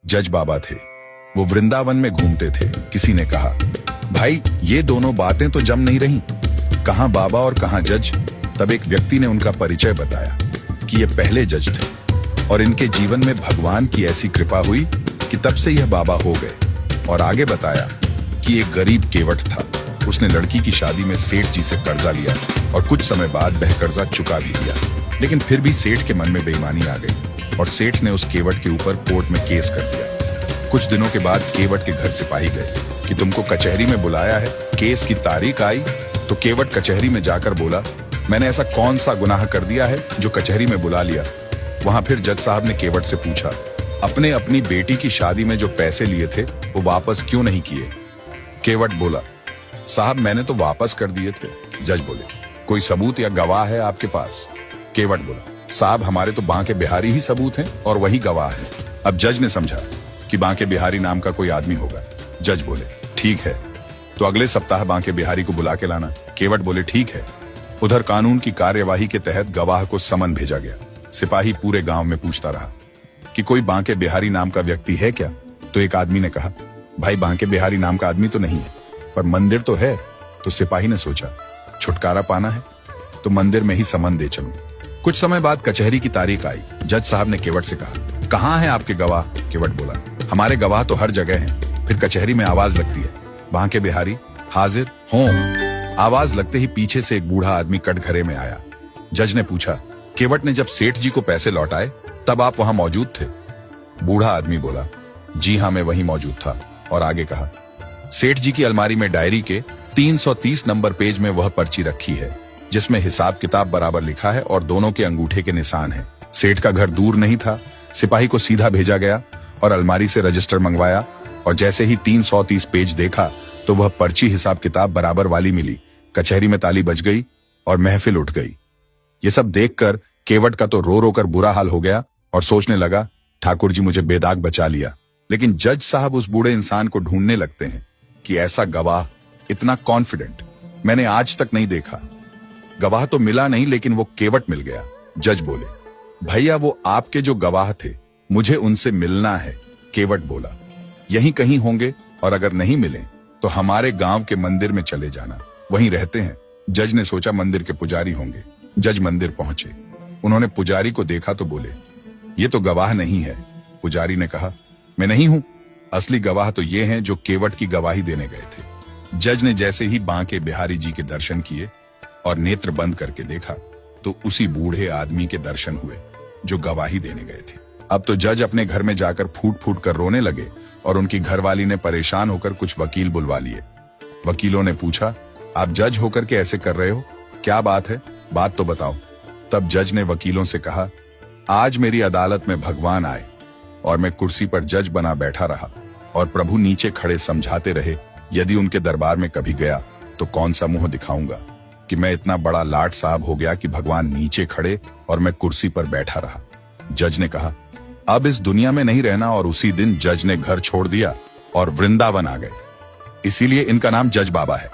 जज बाबा थे। वो वृंदावन में घूमते थे। किसी ने कहा, भाई ये दोनों बातें तो जम नहीं रही, कहां बाबा और कहां जज। तब एक व्यक्ति ने उनका परिचय बताया कि ये पहले जज थे और इनके जीवन में भगवान की ऐसी कृपा हुई कि तब से यह बाबा हो गए। और आगे बताया कि एक गरीब केवट था, उसने लड़की की शादी में सेठ जी से कर्जा लिया और कुछ समय बाद वह कर्जा चुका भी दिया, लेकिन फिर भी सेठ के मन में बेईमानी आ गई और सेठ ने उस केवट के ऊपर कोर्ट में केस कर दिया। कुछ दिनों के बाद केवट के घर सिपाही गए कि तुमको कचहरी में बुलाया है। केस की तारीख आई तो केवट कचहरी में जाकर बोला, मैंने ऐसा कौन सा गुनाह कर दिया है जो कचहरी में बुला लिया। वहां फिर जज साहब ने केवट से पूछा, अपने अपनी बेटी की शादी में जो पैसे लिए थे वो वापस क्यों नहीं किए। केवट बोला, साहब मैंने तो वापस कर दिए थे। जज बोले, कोई सबूत या गवाह है आपके पास। केवट बोला, साहब हमारे तो बांके बिहारी ही सबूत हैं और वही गवाह है। अब जज ने समझा कि बांके बिहारी नाम का कोई आदमी होगा। जज बोले, ठीक है, तो अगले सप्ताह बांके बिहारी को बुला के लाना। केवट बोले, ठीक है। उधर कानून की कार्यवाही के तहत गवाह को समन भेजा गया। सिपाही पूरे गांव में पूछता रहा कि कोई बांके बिहारी नाम का व्यक्ति है क्या। तो एक आदमी ने कहा, भाई बांके बिहारी नाम का आदमी तो नहीं है, पर मंदिर तो है। तो सिपाही ने सोचा, छुटकारा पाना है तो मंदिर में ही समन दे चलूं। कुछ समय बाद कचहरी की तारीख आई। जज साहब ने केवट से कहा, कहां है आपके गवाह। केवट बोला, हमारे गवाह तो हर जगह हैं। फिर कचहरी में आवाज लगती है, बांके बिहारी हाजिर हों। आवाज लगते ही पीछे से एक बूढ़ा आदमी कटघरे में आया। जज ने पूछा, केवट ने जब सेठ जी को पैसे लौटाए तब आप वहां मौजूद थे। बूढ़ा आदमी बोला, जी हां मैं वहीं मौजूद था। और आगे कहा, सेठ जी की अलमारी में डायरी के 330 नंबर पेज में वह पर्ची रखी है जिसमें हिसाब किताब बराबर लिखा है और दोनों के अंगूठे के निशान हैं। सेठ का घर दूर नहीं था। सिपाही को सीधा भेजा गया और अलमारी से रजिस्टर मंगवाया और जैसे ही 330 पेज देखा तो वह पर्ची हिसाब किताब बराबर वाली मिली। कचहरी में ताली बज गई और महफिल उठ गई। ये सब देखकर केवट का तो रो रो कर बुरा हाल हो गया और सोचने लगा, ठाकुर जी मुझे बेदाग बचा लिया। लेकिन जज साहब उस बूढ़े इंसान को ढूंढने लगते हैं कि ऐसा गवाह इतना कॉन्फिडेंट मैंने आज तक नहीं देखा। गवाह तो मिला नहीं लेकिन वो केवट मिल गया। जज बोले, भैया वो आपके जो गवाह थे मुझे उनसे मिलना है। केवट बोला, यहीं कहीं होंगे और अगर नहीं मिले तो हमारे गांव के मंदिर में चले जाना, वहीं रहते हैं। जज ने सोचा मंदिर के पुजारी होंगे। जज मंदिर पहुंचे। उन्होंने पुजारी को देखा तो बोले, ये तो गवाह नहीं है। पुजारी ने कहा, मैं नहीं हूं, असली गवाह तो ये हैं जो केवट की गवाही देने गए थे। जज ने जैसे ही बांके बिहारी जी के दर्शन किए और नेत्र बंद करके देखा तो उसी बूढ़े आदमी के दर्शन हुए जो गवाही देने गए थे। अब तो जज अपने घर में जाकर फूट फूट कर रोने लगे और उनकी घरवाली ने परेशान होकर कुछ वकील बुलवा लिए। वकीलों ने पूछा, आप जज होकर के ऐसे कर रहे हो, क्या बात है, बात तो बताओ। तब जज ने वकीलों से कहा, आज मेरी अदालत में भगवान आए और मैं कुर्सी पर जज बना बैठा रहा और प्रभु नीचे खड़े समझाते रहे। यदि उनके दरबार में कभी गया तो कौन सा मुंह दिखाऊंगा कि मैं इतना बड़ा लाट साहब हो गया कि भगवान नीचे खड़े और मैं कुर्सी पर बैठा रहा। जज ने कहा, अब इस दुनिया में नहीं रहना और उसी दिन जज ने घर छोड़ दिया और वृंदावन आ गए। इसीलिए इनका नाम जज बाबा है।